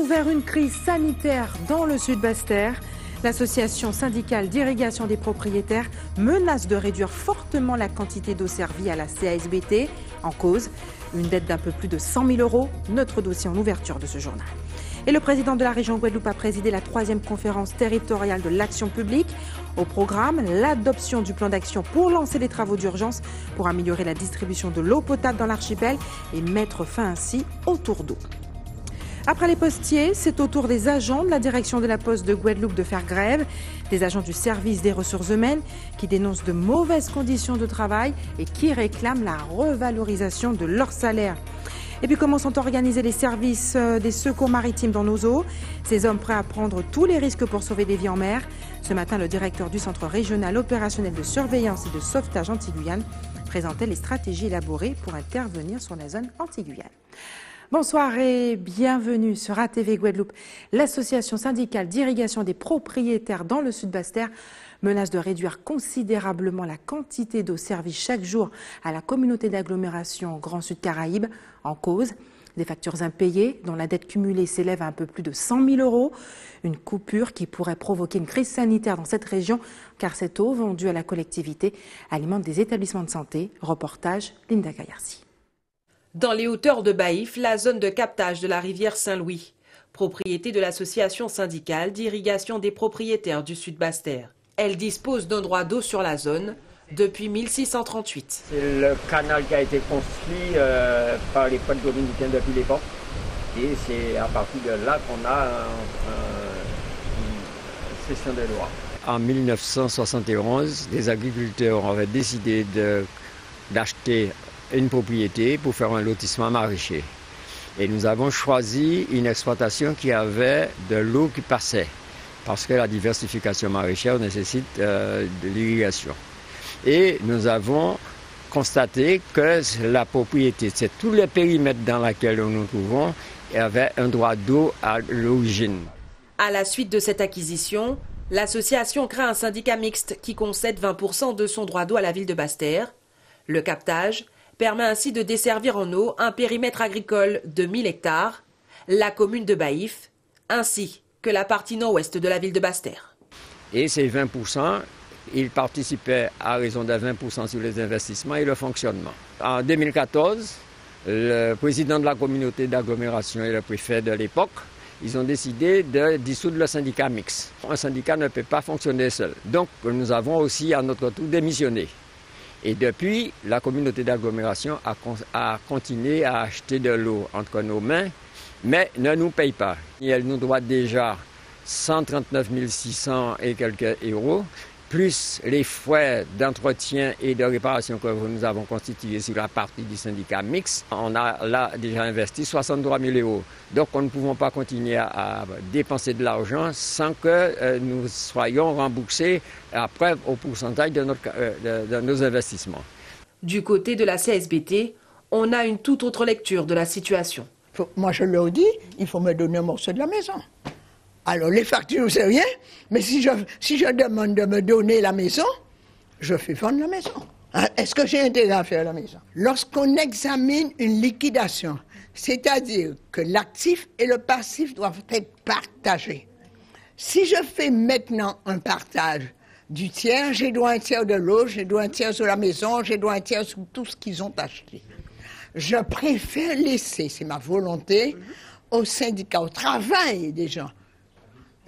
vers une crise sanitaire dans le Sud-Bastère. L'association syndicale d'irrigation des propriétaires menace de réduire fortement la quantité d'eau servie à la CASBT. En cause, une dette d'un peu plus de 100 000 €. Notre dossier en ouverture de ce journal. Et le président de la région Guadeloupe a présidé la 3e conférence territoriale de l'action publique. Au programme, l'adoption du plan d'action pour lancer les travaux d'urgence pour améliorer la distribution de l'eau potable dans l'archipel et mettre fin ainsi au tour d'eau. Après les postiers, c'est au tour des agents de la direction de la Poste de Guadeloupe de faire grève. Des agents du service des ressources humaines qui dénoncent de mauvaises conditions de travail et qui réclament la revalorisation de leur salaire. Et puis comment sont organisés les services des secours maritimes dans nos eaux? Ces hommes prêts à prendre tous les risques pour sauver des vies en mer. Ce matin, le directeur du Centre régional opérationnel de surveillance et de sauvetage Antilles-Guyane présentait les stratégies élaborées pour intervenir sur la zone Antilles-Guyane. Bonsoir et bienvenue sur ATV Guadeloupe. L'association syndicale d'irrigation des propriétaires dans le Sud-Bastère menace de réduire considérablement la quantité d'eau servie chaque jour à la communauté d'agglomération Grand Sud Caraïbes. En cause, des factures impayées dont la dette cumulée s'élève à un peu plus de 100 000 €. Une coupure qui pourrait provoquer une crise sanitaire dans cette région car cette eau vendue à la collectivité alimente des établissements de santé. Reportage Linda Kayarsi. Dans les hauteurs de Baïf, la zone de captage de la rivière Saint-Louis, propriété de l'association syndicale d'irrigation des propriétaires du Sud-Bastère. Elle dispose d'un droit d'eau sur la zone depuis 1638. C'est le canal qui a été construit par les prêtres dominicains depuis l'époque. Et c'est à partir de là qu'on a une cession de droit. En 1971, les agriculteurs avaient décidé d'acheter une propriété pour faire un lotissement maraîcher. Et nous avons choisi une exploitation qui avait de l'eau qui passait, parce que la diversification maraîchère nécessite de l'irrigation. Et nous avons constaté que la propriété, c'est tout le périmètre dans lequel nous nous trouvons, avait un droit d'eau à l'origine. À la suite de cette acquisition, l'association crée un syndicat mixte qui concède 20% de son droit d'eau à la ville de Basse-Terre. Le captage permet ainsi de desservir en eau un périmètre agricole de 1000 hectares, la commune de Baïf, ainsi que la partie nord-ouest de la ville de Basse-Terre. Et ces 20%, ils participaient à raison de 20% sur les investissements et le fonctionnement. En 2014, le président de la communauté d'agglomération et le préfet de l'époque, ils ont décidé de dissoudre le syndicat mixte. Un syndicat ne peut pas fonctionner seul. Donc nous avons aussi à notre tour démissionné. Et depuis, la communauté d'agglomération a continué à acheter de l'eau entre nos mains, mais ne nous paye pas. Et elle nous doit déjà 139 600 et quelques €, plus les frais d'entretien et de réparation que nous avons constitués sur la partie du syndicat mixte. On a là déjà investi 63 000 €. Donc nous ne pouvons pas continuer à dépenser de l'argent sans que nous soyons remboursés après au pourcentage de nos investissements. Du côté de la CASBT, on a une toute autre lecture de la situation. Moi je leur dis, il faut me donner un morceau de la maison. Alors, les factures, c'est rien, mais si je demande de me donner la maison, je fais vendre la maison. Hein? Est-ce que j'ai intérêt à faire la maison? Lorsqu'on examine une liquidation, c'est-à-dire que l'actif et le passif doivent être partagés. Si je fais maintenant un partage du tiers, j'ai droit un tiers de l'eau, j'ai droit un tiers sur la maison, j'ai droit un tiers sur tout ce qu'ils ont acheté. Je préfère laisser, c'est ma volonté, au syndicat, au travail des gens,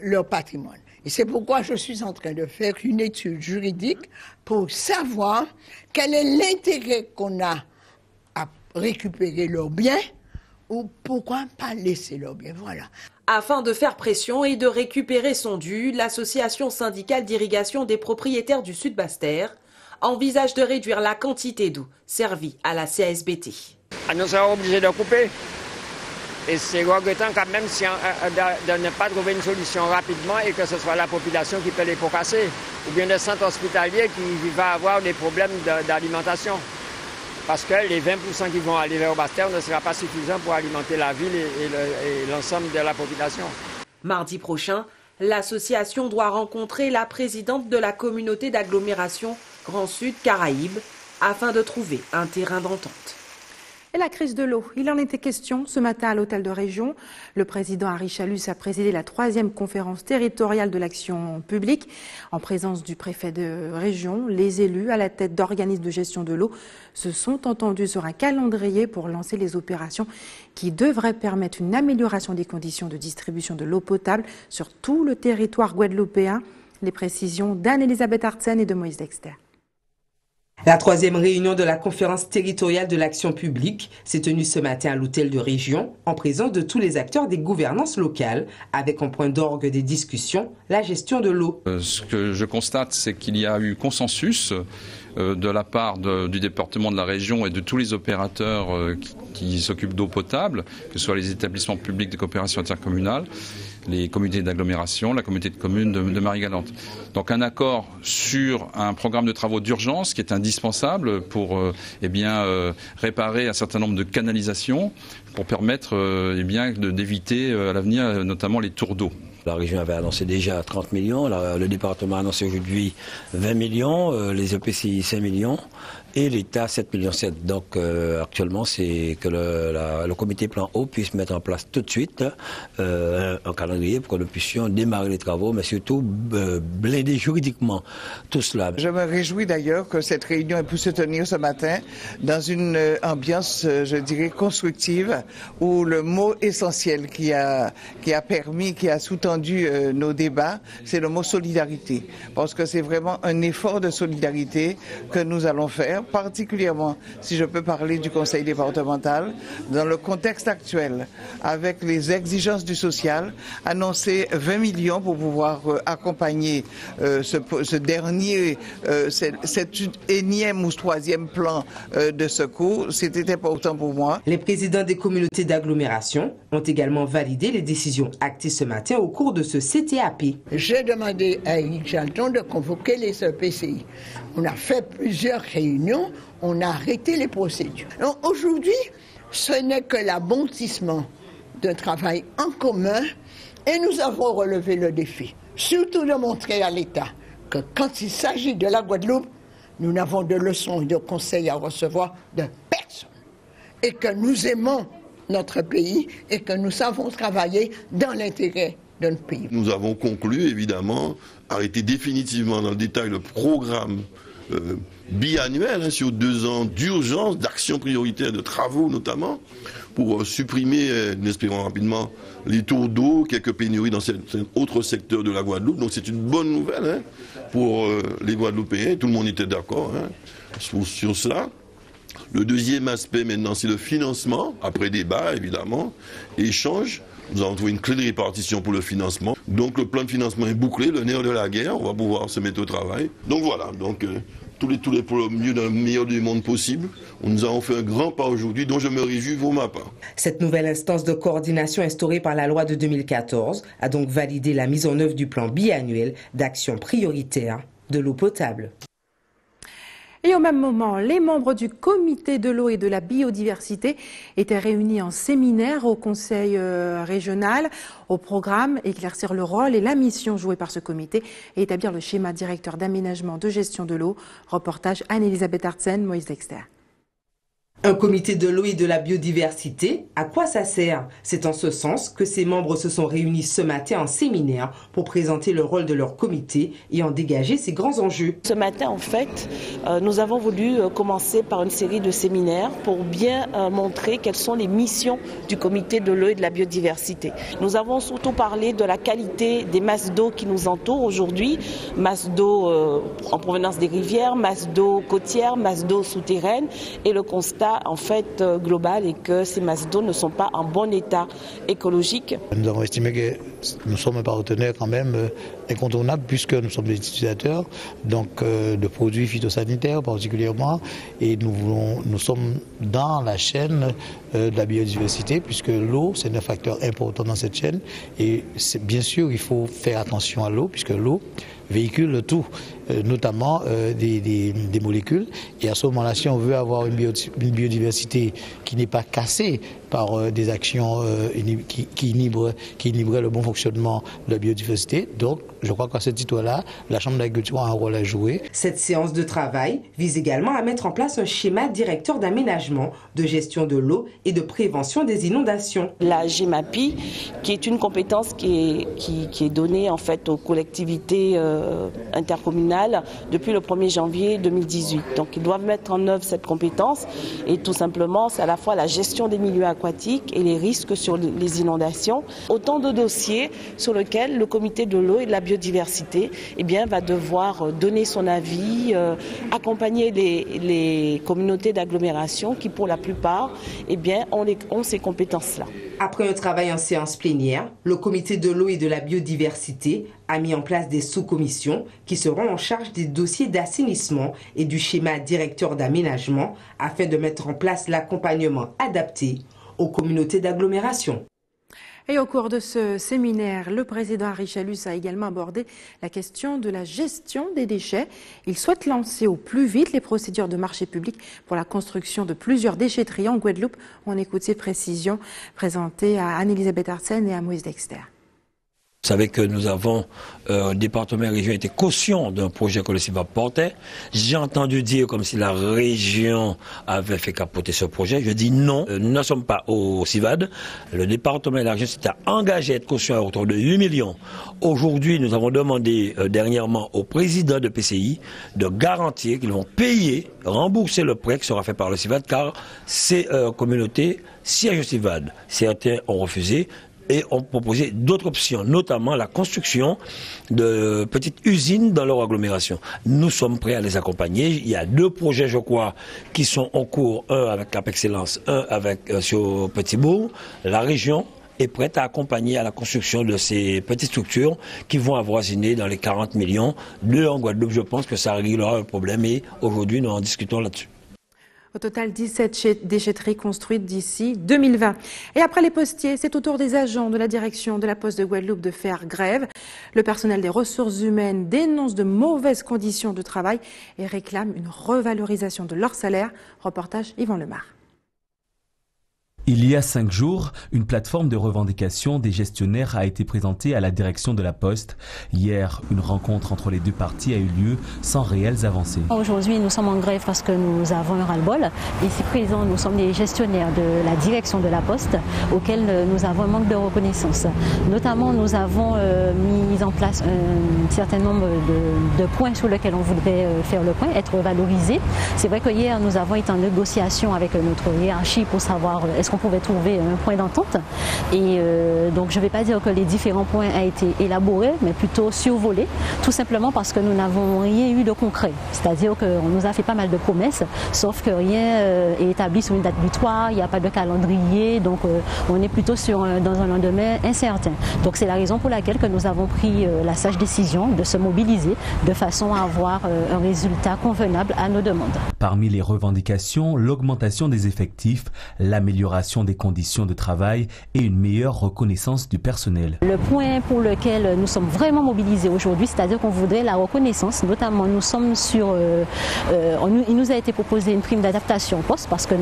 leur patrimoine. Et c'est pourquoi je suis en train de faire une étude juridique pour savoir quel est l'intérêt qu'on a à récupérer leurs biens ou pourquoi pas laisser leurs biens. Voilà. Afin de faire pression et de récupérer son dû, l'association syndicale d'irrigation des propriétaires du Sud-Bastère envisage de réduire la quantité d'eau servie à la CASBT. Nous serons obligés de couper. Et c'est regrettant quand même de ne pas trouver une solution rapidement et que ce soit la population qui paie les pots cassés ou bien des centres hospitaliers qui vont avoir des problèmes d'alimentation. Parce que les 20% qui vont aller vers Basse-Terre ne sera pas suffisant pour alimenter la ville et l'ensemble de la population. Mardi prochain, l'association doit rencontrer la présidente de la communauté d'agglomération Grand Sud Caraïbes afin de trouver un terrain d'entente. Et la crise de l'eau, il en était question ce matin à l'hôtel de région. Le président Henri Chalus a présidé la 3e conférence territoriale de l'action publique en présence du préfet de région. Les élus à la tête d'organismes de gestion de l'eau se sont entendus sur un calendrier pour lancer les opérations qui devraient permettre une amélioration des conditions de distribution de l'eau potable sur tout le territoire guadeloupéen. Les précisions d'Anne-Elisabeth Artsen et de Moïse Dexter. La 3e réunion de la conférence territoriale de l'action publique s'est tenue ce matin à l'hôtel de région en présence de tous les acteurs des gouvernances locales, avec en point d'orgue des discussions la gestion de l'eau. Ce que je constate, c'est qu'il y a eu consensus de la part du département de la région et de tous les opérateurs qui s'occupent d'eau potable, que ce soit les établissements publics de coopération intercommunale, les communautés d'agglomération, la communauté de communes de Marie-Galante. Donc un accord sur un programme de travaux d'urgence qui est indispensable pour réparer un certain nombre de canalisations pour permettre d'éviter à l'avenir notamment les tours d'eau. La région avait annoncé déjà 30 millions, le département a annoncé aujourd'hui 20 millions, les EPCI 5 millions et l'État 7,7 millions. Donc actuellement, c'est que le comité plan eau puisse mettre en place tout de suite un calendrier pour que nous puissions démarrer les travaux, mais surtout blinder juridiquement tout cela. Je me réjouis d'ailleurs que cette réunion ait pu se tenir ce matin dans une ambiance, je dirais, constructive, où le mot essentiel qui a sous-tendu nos débats, c'est le mot solidarité. Parce que c'est vraiment un effort de solidarité que nous allons faire, particulièrement, si je peux parler du conseil départemental, dans le contexte actuel, avec les exigences du social, annoncer 20 millions pour pouvoir accompagner ce dernier, cet énième ou 3e plan de secours, c'était important pour moi. Les présidents des communautés d'agglomération ont également validé les décisions actées ce matin au cours de ce CTAP. J'ai demandé à Eric Jalton de convoquer les EPCI. On a fait plusieurs réunions, on a arrêté les procédures. Aujourd'hui, ce n'est que l'aboutissement d'un travail en commun et nous avons relevé le défi. Surtout de montrer à l'État que quand il s'agit de la Guadeloupe, nous n'avons de leçons et de conseils à recevoir de personne. Et que nous aimons notre pays et que nous savons travailler dans l'intérêt de notre pays. Nous avons conclu, évidemment, arrêter définitivement dans le détail le programme biannuel sur 2 ans d'urgence, d'action prioritaire, de travaux notamment, pour supprimer, nous espérons rapidement, les tours d'eau, quelques pénuries dans certains autres secteurs de la Guadeloupe. Donc c'est une bonne nouvelle pour les Guadeloupéens, tout le monde était d'accord sur cela. Le deuxième aspect maintenant, c'est le financement, après débat évidemment, échange. Nous avons trouvé une clé de répartition pour le financement. Donc le plan de financement est bouclé, le nerf de la guerre, on va pouvoir se mettre au travail. Donc voilà, tous les pour le mieux dans le meilleur du monde possible. Nous avons fait un grand pas aujourd'hui dont je me réjouis pour ma part. Cette nouvelle instance de coordination instaurée par la loi de 2014 a donc validé la mise en œuvre du plan biannuel d'action prioritaire de l'eau potable. Et au même moment, les membres du comité de l'eau et de la biodiversité étaient réunis en séminaire au conseil régional. Au programme, éclaircir le rôle et la mission jouée par ce comité et établir le schéma directeur d'aménagement de gestion de l'eau. Reportage Anne-Elisabeth Artsen, Moïse Dexter. Un comité de l'eau et de la biodiversité, à quoi ça sert? C'est en ce sens que ses membres se sont réunis ce matin en séminaire pour présenter le rôle de leur comité et en dégager ses grands enjeux. Ce matin, en fait, nous avons voulu commencer par une série de séminaires pour bien montrer quelles sont les missions du comité de l'eau et de la biodiversité. Nous avons surtout parlé de la qualité des masses d'eau qui nous entourent aujourd'hui, masses d'eau en provenance des rivières, masses d'eau côtières, masses d'eau souterraines, et le constat en fait global est que ces masses d'eau ne sont pas en bon état écologique. Nous avons estimé que nous sommes un partenaire quand même incontournable puisque nous sommes des utilisateurs donc de produits phytosanitaires particulièrement, et nous sommes dans la chaîne de la biodiversité puisque l'eau c'est un facteur important dans cette chaîne, et bien sûr il faut faire attention à l'eau puisque l'eau véhicule tout, notamment des molécules, et à ce moment-là, si on veut avoir une biodiversité qui n'est pas cassée par des actions qui inhiberaient le bon fonctionnement de la biodiversité, donc je crois qu'à ce titre-là, la Chambre d'agriculture a un rôle à jouer. Cette séance de travail vise également à mettre en place un schéma directeur d'aménagement, de gestion de l'eau et de prévention des inondations. La GEMAPI, qui est une compétence qui est donnée en fait aux collectivités intercommunales depuis le 1er janvier 2018. Donc ils doivent mettre en œuvre cette compétence et tout simplement c'est à la fois la gestion des milieux aquatiques et les risques sur les inondations. Autant de dossiers sur lesquels le comité de l'eau et de la biodiversité va devoir donner son avis, accompagner les communautés d'agglomération qui pour la plupart ont ces compétences-là. Après un travail en séance plénière, le comité de l'eau et de la biodiversité a mis en place des sous-commissions qui seront en charge des dossiers d'assainissement et du schéma directeur d'aménagement afin de mettre en place l'accompagnement adapté aux communautés d'agglomération. Et au cours de ce séminaire, le président Henri Chalus a également abordé la question de la gestion des déchets. Il souhaite lancer au plus vite les procédures de marché public pour la construction de plusieurs déchetteries en Guadeloupe. On écoute ces précisions présentées à Anne-Elisabeth Arsène et à Moïse Dexter. Vous savez que nous avons, le département et la région étaient cautions d'un projet que le CIVAD portait. J'ai entendu dire comme si la région avait fait capoter ce projet. Je dis non, nous ne sommes pas au CIVAD. Le département et la région s'étaient engagés à être caution à hauteur de 8 millions. Aujourd'hui, nous avons demandé dernièrement au président de PCI de garantir qu'ils vont payer, rembourser le prêt qui sera fait par le CIVAD, car ces communautés siègent au CIVAD. Certains ont refusé. Et ont proposé d'autres options, notamment la construction de petites usines dans leur agglomération. Nous sommes prêts à les accompagner. Il y a 2 projets, je crois, qui sont en cours, un avec Cap Excellence, un avec sur Petit-Bourg. La région est prête à accompagner à la construction de ces petites structures qui vont avoisiner dans les 40 millions. 2 en Guadeloupe, je pense que ça réglera le problème et aujourd'hui nous en discutons là-dessus. Au total, 17 déchetteries construites d'ici 2020. Et après les postiers, c'est au tour des agents de la direction de la Poste de Guadeloupe de faire grève. Le personnel des ressources humaines dénonce de mauvaises conditions de travail et réclame une revalorisation de leur salaire. Reportage Yvan Lemar. Il y a 5 jours, une plateforme de revendication des gestionnaires a été présentée à la direction de la Poste. Hier, une rencontre entre les 2 parties a eu lieu sans réelles avancées. Aujourd'hui, nous sommes en grève parce que nous avons un ras-le-bol. Ici présents, nous sommes des gestionnaires de la direction de la Poste auxquels nous avons un manque de reconnaissance. Notamment, nous avons mis en place un certain nombre de points sur lesquels on voudrait faire le point, être valorisés. C'est vrai que hier, nous avons été en négociation avec notre hiérarchie pour savoir est-ce qu'on pouvait trouver un point d'entente. Et donc je ne vais pas dire que les différents points ont été élaborés, mais plutôt survolés, tout simplement parce que nous n'avons rien eu de concret. C'est-à-dire qu'on nous a fait pas mal de promesses, sauf que rien est établi sur une date butoir, il n'y a pas de calendrier, donc on est plutôt dans un lendemain incertain. Donc c'est la raison pour laquelle que nous avons pris la sage décision de se mobiliser de façon à avoir un résultat convenable à nos demandes. Parmi les revendications, l'augmentation des effectifs, l'amélioration des conditions de travail et une meilleure reconnaissance du personnel. Le point pour lequel nous sommes vraiment mobilisés aujourd'hui, c'est-à-dire qu'on voudrait la reconnaissance, notamment nous sommes sur... il nous a été proposé une prime d'adaptation au poste parce que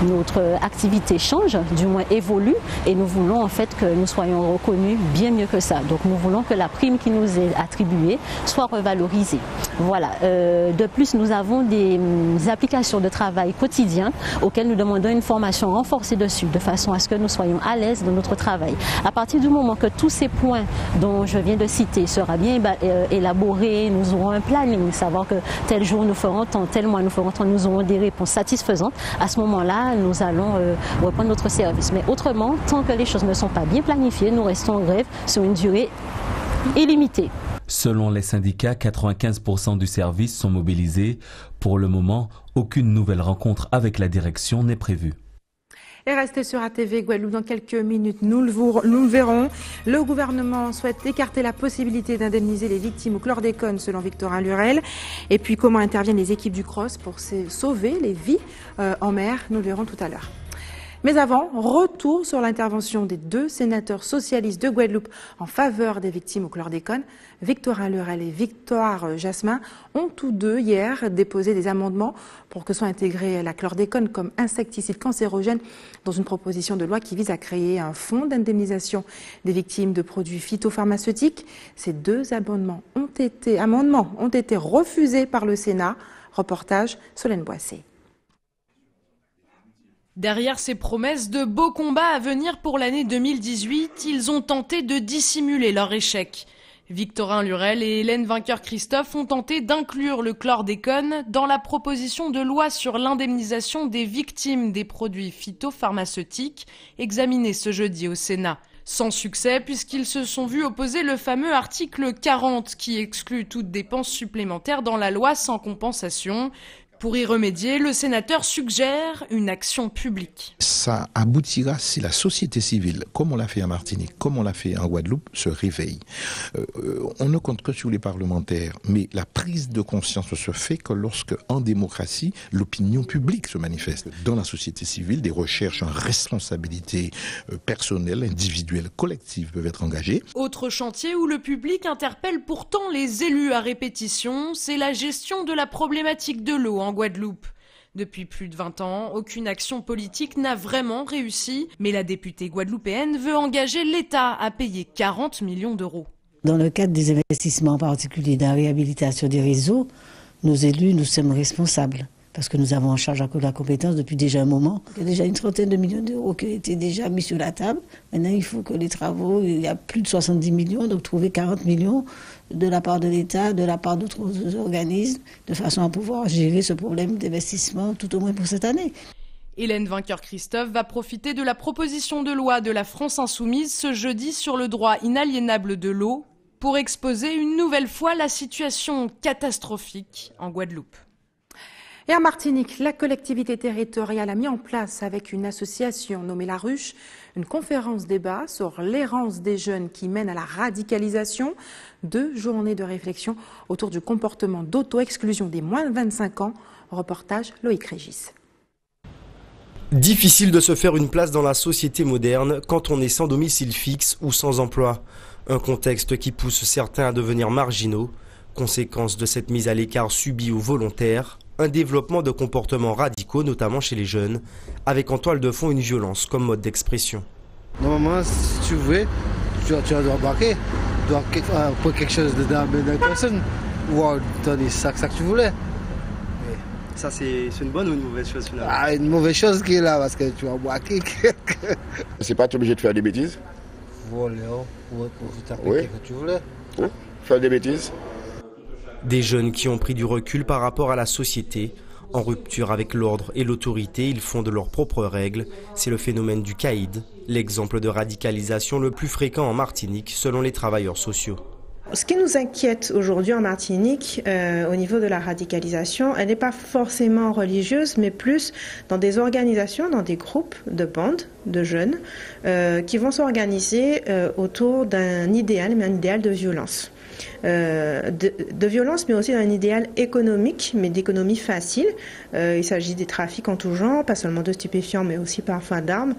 notre activité change, du moins évolue, et nous voulons en fait que nous soyons reconnus bien mieux que ça. Donc nous voulons que la prime qui nous est attribuée soit revalorisée. Voilà. De plus, nous avons des applications de travail quotidien auxquelles nous demandons une formation renforcée dessus, de façon à ce que nous soyons à l'aise dans notre travail. À partir du moment que tous ces points dont je viens de citer sera bien élaboré, nous aurons un planning, savoir que tel jour nous ferons tant, tel mois nous ferons tant, nous aurons des réponses satisfaisantes. À ce moment-là, nous allons reprendre notre service. Mais autrement, tant que les choses ne sont pas bien planifiées, nous restons en grève sur une durée illimitée. Selon les syndicats, 95% du service sont mobilisés. Pour le moment, aucune nouvelle rencontre avec la direction n'est prévue. Et restez sur ATV Guadeloupe dans quelques minutes, nous le verrons. Le gouvernement souhaite écarter la possibilité d'indemniser les victimes au chlordécone selon Victorin Lurel. Et puis comment interviennent les équipes du CROSS pour sauver les vies en mer, nous le verrons tout à l'heure. Mais avant, retour sur l'intervention des 2 sénateurs socialistes de Guadeloupe en faveur des victimes au chlordécone. Victorin Lurel et Victoire Jasmin ont tous deux hier déposé des amendements pour que soit intégrée la chlordécone comme insecticide cancérogène dans une proposition de loi qui vise à créer un fonds d'indemnisation des victimes de produits phytopharmaceutiques. Ces 2 amendements ont été refusés par le Sénat. Reportage Solène Boissé. Derrière ces promesses de beaux combats à venir pour l'année 2018, ils ont tenté de dissimuler leur échec. Victorin Lurel et Hélène Vainqueur-Christophe ont tenté d'inclure le chlordécone dans la proposition de loi sur l'indemnisation des victimes des produits phytopharmaceutiques examinée ce jeudi au Sénat. Sans succès, puisqu'ils se sont vus opposer le fameux article 40 qui exclut toute dépense supplémentaire dans la loi sans compensation. Pour y remédier, le sénateur suggère une action publique. Ça aboutira si la société civile, comme on l'a fait en Martinique, comme on l'a fait en Guadeloupe, se réveille. On ne compte que sur les parlementaires, mais la prise de conscience se fait que lorsque, en démocratie, l'opinion publique se manifeste. Dans la société civile, des recherches en responsabilité personnelle, individuelle, collective peuvent être engagées. Autre chantier où le public interpelle pourtant les élus à répétition, c'est la gestion de la problématique de l'eau en Guadeloupe. Depuis plus de 20 ans, aucune action politique n'a vraiment réussi, mais la députée guadeloupéenne veut engager l'État à payer 40 millions d'euros. Dans le cadre des investissements en particulier dans la réhabilitation des réseaux, nos élus, nous sommes responsables. Parce que nous avons en charge la compétence depuis déjà un moment. Il y a déjà une trentaine de millions d'euros qui ont été déjà mis sur la table. Maintenant, il faut que les travaux, il y a plus de 70 millions, donc trouver 40 millions de la part de l'État, de la part d'autres organismes, de façon à pouvoir gérer ce problème d'investissement, tout au moins pour cette année. Hélène Vainqueur-Christophe va profiter de la proposition de loi de la France Insoumise ce jeudi sur le droit inaliénable de l'eau pour exposer une nouvelle fois la situation catastrophique en Guadeloupe. Et en Martinique, la collectivité territoriale a mis en place avec une association nommée La Ruche une conférence débat sur l'errance des jeunes qui mène à la radicalisation. 2 journées de réflexion autour du comportement d'auto-exclusion des moins de 25 ans. Reportage Loïc Régis. Difficile de se faire une place dans la société moderne quand on est sans domicile fixe ou sans emploi. Un contexte qui pousse certains à devenir marginaux. Conséquence de cette mise à l'écart subie ou volontaire, un développement de comportements radicaux, notamment chez les jeunes, avec en toile de fond une violence comme mode d'expression. Normalement, si tu veux, tu dois embarquer, tu dois prendre quelque chose de la personne, ou donner ça que tu voulais. Ça, c'est une bonne ou une mauvaise chose finalement? Une mauvaise chose qui est là, parce que tu vas embarquer. C'est pas obligé de faire des bêtises? Voler, pour t'appliquer que tu voulais. Oui, faire des bêtises. Des jeunes qui ont pris du recul par rapport à la société. En rupture avec l'ordre et l'autorité, ils font de leurs propres règles. C'est le phénomène du caïd, l'exemple de radicalisation le plus fréquent en Martinique selon les travailleurs sociaux. Ce qui nous inquiète aujourd'hui en Martinique, au niveau de la radicalisation, elle n'est pas forcément religieuse, mais plus dans des organisations, dans des groupes de bandes de jeunes qui vont s'organiser autour d'un idéal, mais un idéal de violence. De violence, mais aussi d'un idéal économique, mais d'économie facile. Il s'agit des trafics en tout genre, pas seulement de stupéfiants, mais aussi parfois d'armes,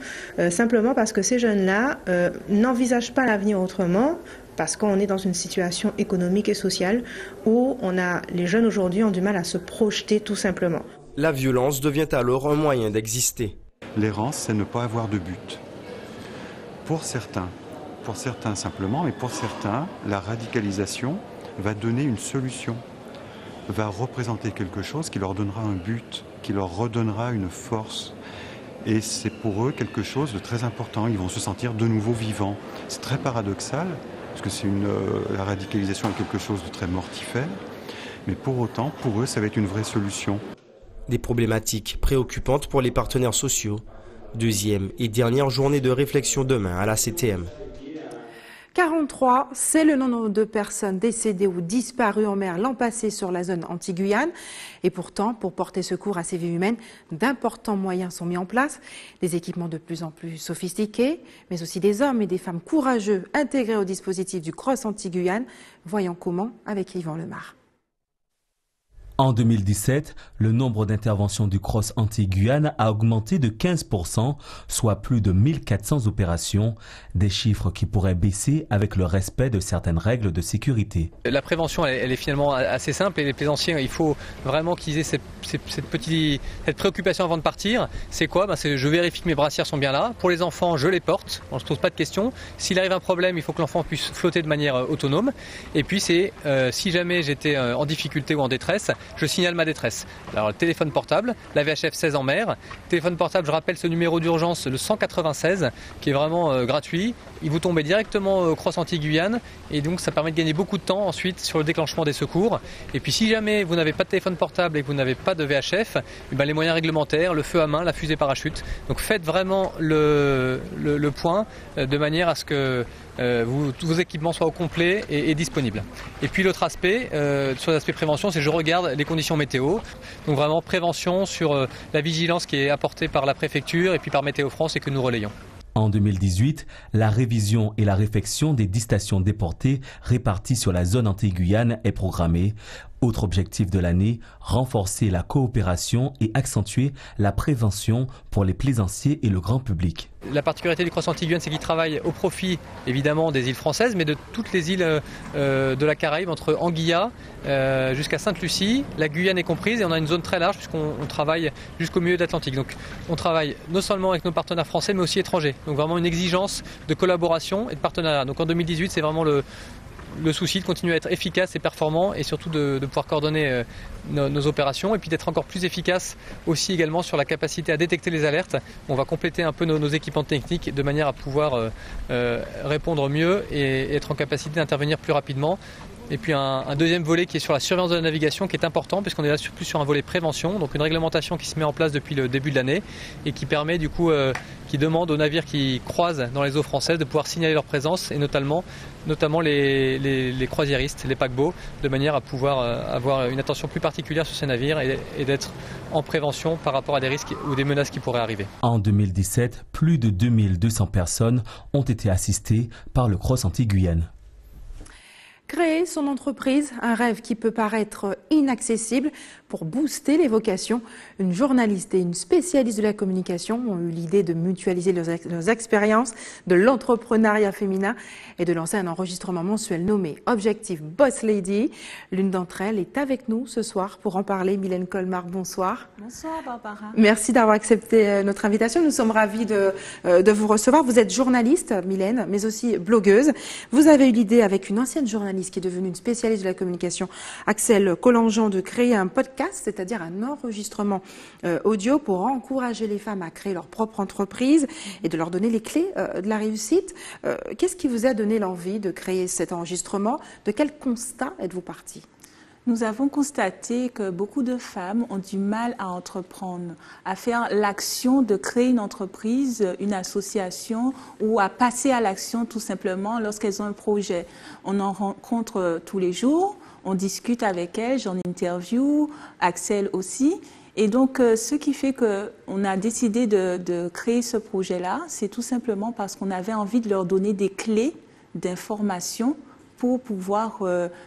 simplement parce que ces jeunes-là n'envisagent pas l'avenir autrement, parce qu'on est dans une situation économique et sociale où les jeunes aujourd'hui ont du mal à se projeter tout simplement. La violence devient alors un moyen d'exister. L'errance, c'est ne pas avoir de but. Pour certains simplement, mais pour certains, la radicalisation va donner une solution, va représenter quelque chose qui leur donnera un but, qui leur redonnera une force. Et c'est pour eux quelque chose de très important. Ils vont se sentir de nouveau vivants. C'est très paradoxal, parce que la radicalisation est quelque chose de très mortifère, mais pour autant, pour eux, ça va être une vraie solution. Des problématiques préoccupantes pour les partenaires sociaux. 2e et dernière journée de réflexion demain à la CTM. 43, c'est le nombre de personnes décédées ou disparues en mer l'an passé sur la zone anti-Guyane. Et pourtant, pour porter secours à ces vies humaines, d'importants moyens sont mis en place. Des équipements de plus en plus sophistiqués, mais aussi des hommes et des femmes courageux intégrés au dispositif du Cross anti-Guyane. Voyons comment avec Yvan Lemar. En 2017, le nombre d'interventions du Cross Antilles-Guyane a augmenté de 15%, soit plus de 1400 opérations, des chiffres qui pourraient baisser avec le respect de certaines règles de sécurité. La prévention, elle est finalement assez simple et les plaisanciers, il faut vraiment qu'ils aient cette préoccupation avant de partir. C'est quoi? C'est je vérifie que mes brassières sont bien là. Pour les enfants, je les porte, on ne se pose pas de questions. S'il arrive un problème, il faut que l'enfant puisse flotter de manière autonome. Et puis c'est si jamais j'étais en difficulté ou en détresse, je signale ma détresse. Alors le téléphone portable, la VHF 16 en mer. Téléphone portable, je rappelle ce numéro d'urgence, le 196, qui est vraiment gratuit. Il vous tombez directement au Cross Antilles-Guyane et donc ça permet de gagner beaucoup de temps ensuite sur le déclenchement des secours. Et puis si jamais vous n'avez pas de téléphone portable et que vous n'avez pas de VHF, les moyens réglementaires, le feu à main, la fusée parachute. Donc faites vraiment le point de manière à ce que tous vos équipements soient au complet et disponibles. Et puis l'autre aspect, sur l'aspect prévention, c'est je regarde les conditions météo. Donc vraiment prévention sur la vigilance qui est apportée par la préfecture et puis par Météo France et que nous relayons. En 2018, la révision et la réfection des 10 stations déportées réparties sur la zone Antilles-Guyane est programmée. Autre objectif de l'année, renforcer la coopération et accentuer la prévention pour les plaisanciers et le grand public. La particularité du Cross Antilles-Guyane, c'est qu'il travaille au profit évidemment des îles françaises, mais de toutes les îles de la Caraïbe, entre Anguilla jusqu'à Sainte-Lucie. La Guyane est comprise et on a une zone très large puisqu'on travaille jusqu'au milieu de l'Atlantique. Donc on travaille non seulement avec nos partenaires français, mais aussi étrangers. Donc vraiment une exigence de collaboration et de partenariat. Donc en 2018, c'est vraiment le souci de continuer à être efficace et performant et surtout de pouvoir coordonner nos opérations et puis d'être encore plus efficace aussi également sur la capacité à détecter les alertes. On va compléter un peu nos équipements techniques de manière à pouvoir répondre mieux et être en capacité d'intervenir plus rapidement. Et puis un deuxième volet qui est sur la surveillance de la navigation qui est important puisqu'on est là plus sur un volet prévention, donc une réglementation qui se met en place depuis le début de l'année et qui permet du coup, qui demande aux navires qui croisent dans les eaux françaises de pouvoir signaler leur présence et notamment les croisiéristes, les paquebots, de manière à pouvoir avoir une attention plus particulière sur ces navires et d'être en prévention par rapport à des risques ou des menaces qui pourraient arriver. En 2017, plus de 2200 personnes ont été assistées par le Cross Antilles-Guyane. Créer son entreprise, un rêve qui peut paraître inaccessible. Pour booster les vocations, une journaliste et une spécialiste de la communication ont eu l'idée de mutualiser leurs expériences de l'entrepreneuriat féminin et de lancer un enregistrement mensuel nommé Objectif Boss Lady. L'une d'entre elles est avec nous ce soir pour en parler. Mylène Colmar, bonsoir. Bonsoir Barbara. Merci d'avoir accepté notre invitation. Nous sommes ravis de vous recevoir. Vous êtes journaliste, Mylène, mais aussi blogueuse. Vous avez eu l'idée avec une ancienne journaliste qui est devenue une spécialiste de la communication, Axel Collangean, de créer un podcast, c'est-à-dire un enregistrement audio pour encourager les femmes à créer leur propre entreprise et de leur donner les clés de la réussite. Qu'est-ce qui vous a donné l'envie de créer cet enregistrement? De quel constat êtes-vous partie? Nous avons constaté que beaucoup de femmes ont du mal à entreprendre, à faire l'action de créer une entreprise, une association ou à passer à l'action tout simplement lorsqu'elles ont un projet. On en rencontre tous les jours, on discute avec elles, j'en interview, Axel aussi. Et donc, ce qui fait qu'on a décidé de créer ce projet-là, c'est tout simplement parce qu'on avait envie de leur donner des clés d'information pour pouvoir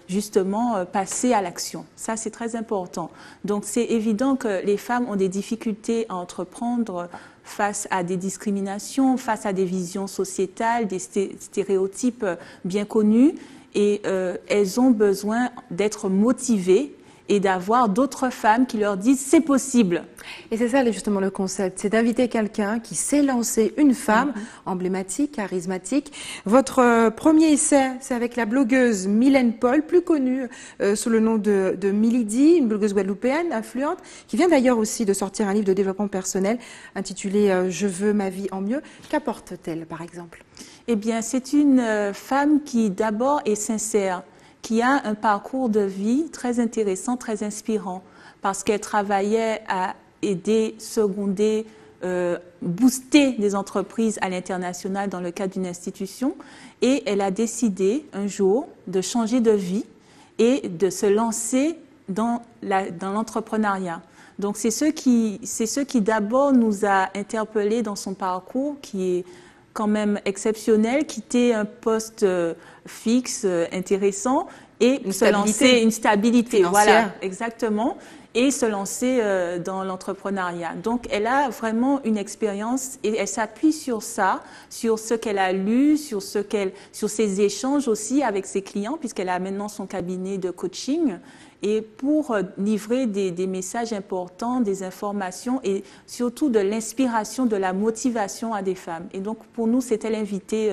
justement passer à l'action. Ça, c'est très important. Donc, c'est évident que les femmes ont des difficultés à entreprendre face à des discriminations, face à des visions sociétales, des stéréotypes bien connus. Et elles ont besoin d'être motivées et d'avoir d'autres femmes qui leur disent c'est possible. Et c'est ça justement le concept, c'est d'inviter quelqu'un qui sait lancer, une femme emblématique, charismatique. Votre premier essai, c'est avec la blogueuse Mylène Paul, plus connue sous le nom de Milady, une blogueuse guadeloupéenne influente, qui vient d'ailleurs aussi de sortir un livre de développement personnel intitulé Je veux ma vie en mieux. Qu'apporte-t-elle par exemple? Eh bien, c'est une femme qui d'abord est sincère, qui a un parcours de vie très intéressant, très inspirant, parce qu'elle travaillait à aider, seconder, booster des entreprises à l'international dans le cadre d'une institution, et elle a décidé un jour de changer de vie et de se lancer dans l'entrepreneuriat. Donc c'est ce qui d'abord nous a interpellés dans son parcours, qui est quand même exceptionnel, quitter un poste fixe, intéressant, et se lancer une stabilité, financière. voilà, exactement, et se lancer dans l'entrepreneuriat. Donc, elle a vraiment une expérience et elle s'appuie sur ça, sur ce qu'elle a lu, sur ses échanges aussi avec ses clients, puisqu'elle a maintenant son cabinet de coaching, et pour livrer des messages importants, des informations et surtout de l'inspiration, de la motivation à des femmes. Et donc, pour nous, c'était l'invité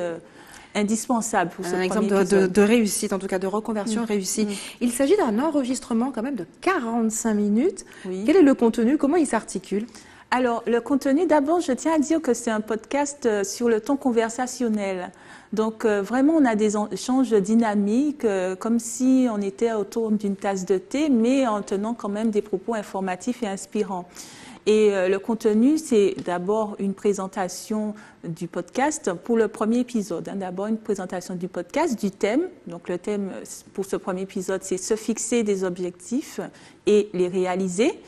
indispensable pour ce premier épisode. Un exemple de réussite, en tout cas de reconversion réussie. Il s'agit d'un enregistrement quand même de 45 minutes. Oui. Quel est le contenu? Comment il s'articule? Alors, le contenu, d'abord, je tiens à dire que c'est un podcast sur le ton conversationnel. Donc, vraiment, on a des échanges dynamiques, comme si on était autour d'une tasse de thé, mais en tenant quand même des propos informatifs et inspirants. Et le contenu, c'est d'abord une présentation du podcast pour le premier épisode. D'abord, une présentation du podcast, du thème. Donc, le thème pour ce premier épisode, c'est se fixer des objectifs et les réaliser.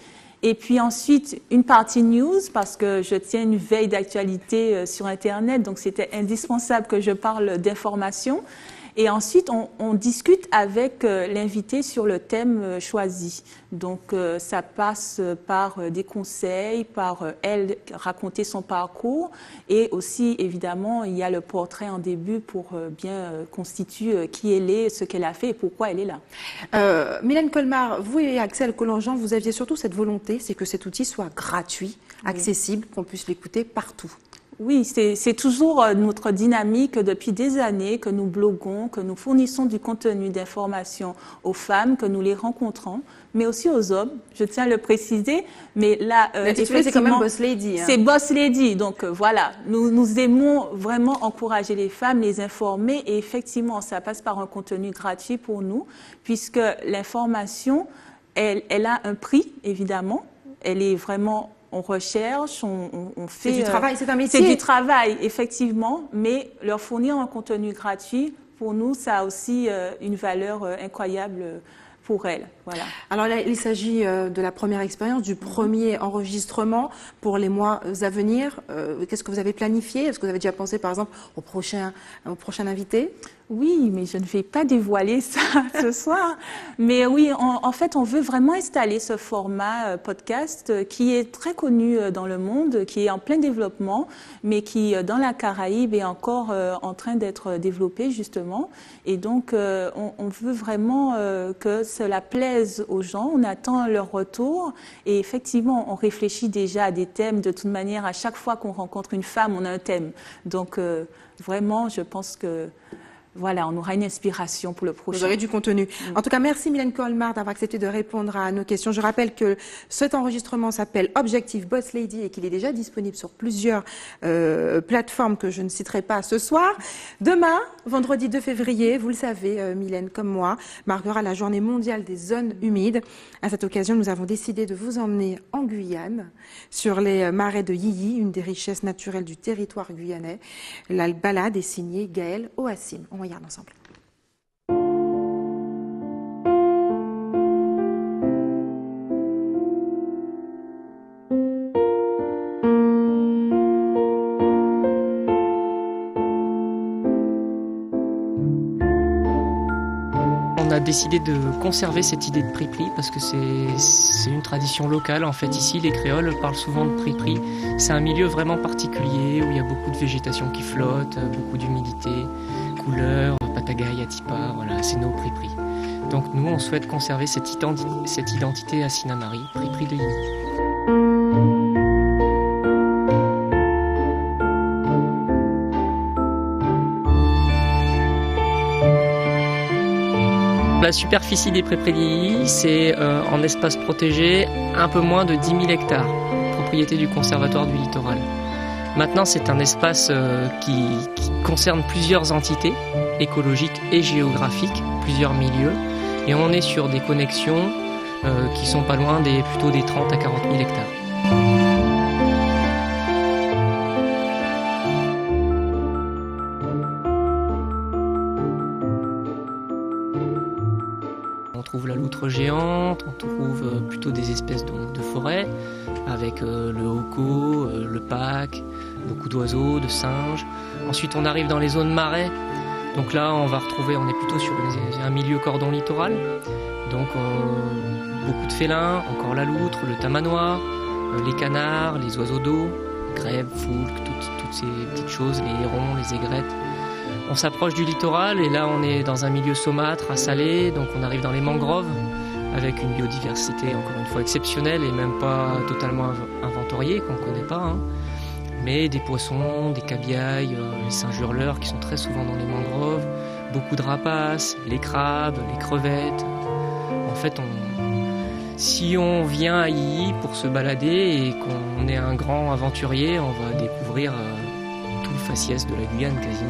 Et puis ensuite, une partie news, parce que je tiens une veille d'actualité sur Internet, donc c'était indispensable que je parle d'information. Et ensuite, on discute avec l'invité sur le thème choisi. Donc, ça passe par des conseils, par elle raconter son parcours. Et aussi, évidemment, il y a le portrait en début pour bien constituer qui elle est, ce qu'elle a fait et pourquoi elle est là. Mylène Colmar, vous et Axel Collangean, vous aviez surtout cette volonté, c'est que cet outil soit gratuit, accessible, qu'on puisse l'écouter partout. Oui, c'est toujours notre dynamique depuis des années que nous bloguons, que nous fournissons du contenu d'information aux femmes, que nous les rencontrons, mais aussi aux hommes. Je tiens à le préciser, mais là, effectivement, c'est quand même Boss Lady. C'est Boss Lady, donc voilà. Nous aimons vraiment encourager les femmes, les informer, et effectivement, ça passe par un contenu gratuit pour nous, puisque l'information, elle a un prix, évidemment. Elle est vraiment... On recherche, on fait... C'est du travail, c'est un métier. C'est du travail, effectivement, mais leur fournir un contenu gratuit, pour nous, ça a aussi une valeur incroyable pour elles. Voilà. Alors là, il s'agit de la première expérience, du premier enregistrement pour les mois à venir. Qu'est-ce que vous avez planifié? Est-ce que vous avez déjà pensé, par exemple, au prochain invité? Oui, mais je ne vais pas dévoiler ça ce soir. Mais oui, en fait, on veut vraiment installer ce format podcast qui est très connu dans le monde, qui est en plein développement, mais qui, dans la Caraïbe, est encore en train d'être développé, justement. Et donc, on veut vraiment que cela plaise aux gens. On attend leur retour. Et effectivement, on réfléchit déjà à des thèmes. De toute manière, à chaque fois qu'on rencontre une femme, on a un thème. Donc, vraiment, je pense que... Voilà, on aura une inspiration pour le prochain. Vous aurez du contenu. En tout cas, merci Mylène Colmar d'avoir accepté de répondre à nos questions. Je rappelle que cet enregistrement s'appelle Objectif Boss Lady et qu'il est déjà disponible sur plusieurs plateformes que je ne citerai pas ce soir. Demain, vendredi 2 février, vous le savez, Mylène comme moi, marquera la journée mondiale des zones humides. À cette occasion, nous avons décidé de vous emmener en Guyane, sur les marais de Yiyy, une des richesses naturelles du territoire guyanais. La balade est signée Gaëlle Oassim. On regarde ensemble. On a décidé de conserver cette idée de prix-prix parce que c'est une tradition locale. En fait, ici, les créoles parlent souvent de prix-prix. C'est un milieu vraiment particulier où il y a beaucoup de végétation qui flotte, beaucoup d'humidité, couleurs, Patagaï, Atipa, voilà, c'est nos prix-prix. Donc nous, on souhaite conserver cette identité à Sinnamary, prix-prix de Yiyy. La superficie des prés de Yiyy, c'est en espace protégé un peu moins de 10 000 hectares, propriété du Conservatoire du Littoral. Maintenant, c'est un espace qui concerne plusieurs entités écologiques et géographiques, plusieurs milieux, et on est sur des connexions qui sont pas loin plutôt des 30 à 40 000 hectares. On trouve la loutre géante, on trouve plutôt des espèces de forêts, avec le hocco, le pac, beaucoup d'oiseaux, de singes. Ensuite, on arrive dans les zones marais. Donc là, on va retrouver, on est plutôt sur un milieu cordon littoral. Donc beaucoup de félins, encore la loutre, le tamanois, les canards, les oiseaux d'eau, grèbes, foulques, toutes ces petites choses, les hérons, les aigrettes. On s'approche du littoral et là on est dans un milieu saumâtre à Salé, donc on arrive dans les mangroves avec une biodiversité encore une fois exceptionnelle et même pas totalement inventoriée, qu'on ne connaît pas. Mais des poissons, des cabillailles, les singes hurleurs qui sont très souvent dans les mangroves, beaucoup de rapaces, les crabes, les crevettes. En fait, si on vient à Illy pour se balader et qu'on est un grand aventurier, on va découvrir tout le faciès de la Guyane quasiment.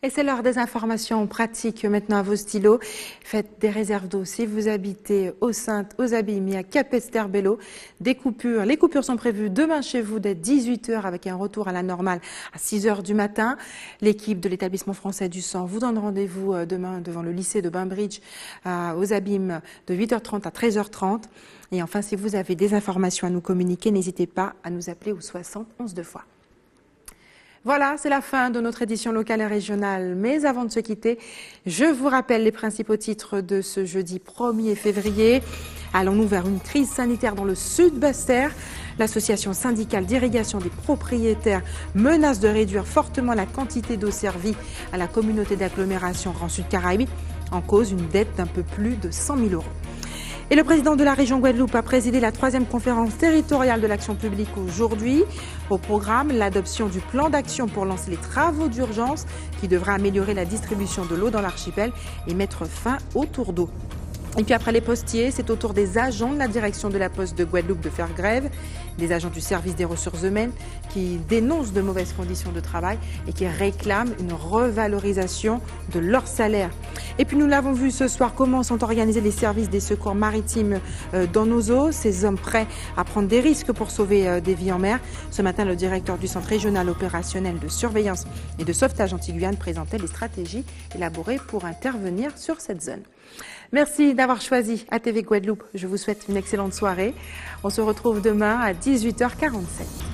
Et c'est l'heure des informations pratiques maintenant à vos stylos. Faites des réserves d'eau si vous habitez aux Saintes, aux Abîmes et à Capesterre-Belle-Eau. Les coupures sont prévues demain chez vous dès 18h avec un retour à la normale à 6h du matin. L'équipe de l'établissement français du sang vous donne rendez-vous demain devant le lycée de Bainbridge aux Abîmes de 8h30 à 13h30. Et enfin, si vous avez des informations à nous communiquer, n'hésitez pas à nous appeler au 60 11 2 fois. Voilà, c'est la fin de notre édition locale et régionale. Mais avant de se quitter, je vous rappelle les principaux titres de ce jeudi 1er février. Allons-nous vers une crise sanitaire dans le Sud-Bastère? L'association syndicale d'irrigation des propriétaires menace de réduire fortement la quantité d'eau servie à la communauté d'agglomération Grand Sud Caraïbes, en cause une dette d'un peu plus de 100 000 €. Et le président de la région Guadeloupe a présidé la 3e conférence territoriale de l'action publique aujourd'hui. Au programme, l'adoption du plan d'action pour lancer les travaux d'urgence qui devra améliorer la distribution de l'eau dans l'archipel et mettre fin aux tours d'eau. Et puis après les postiers, c'est au tour des agents de la direction de la Poste de Guadeloupe de faire grève, des agents du service des ressources humaines qui dénoncent de mauvaises conditions de travail et qui réclament une revalorisation de leur salaire. Et puis nous l'avons vu ce soir, comment sont organisés les services des secours maritimes dans nos eaux, ces hommes prêts à prendre des risques pour sauver des vies en mer. Ce matin, le directeur du Centre régional opérationnel de surveillance et de sauvetage anti-Guyane présentait les stratégies élaborées pour intervenir sur cette zone. Merci d'avoir choisi ATV Guadeloupe. Je vous souhaite une excellente soirée. On se retrouve demain à 18h47.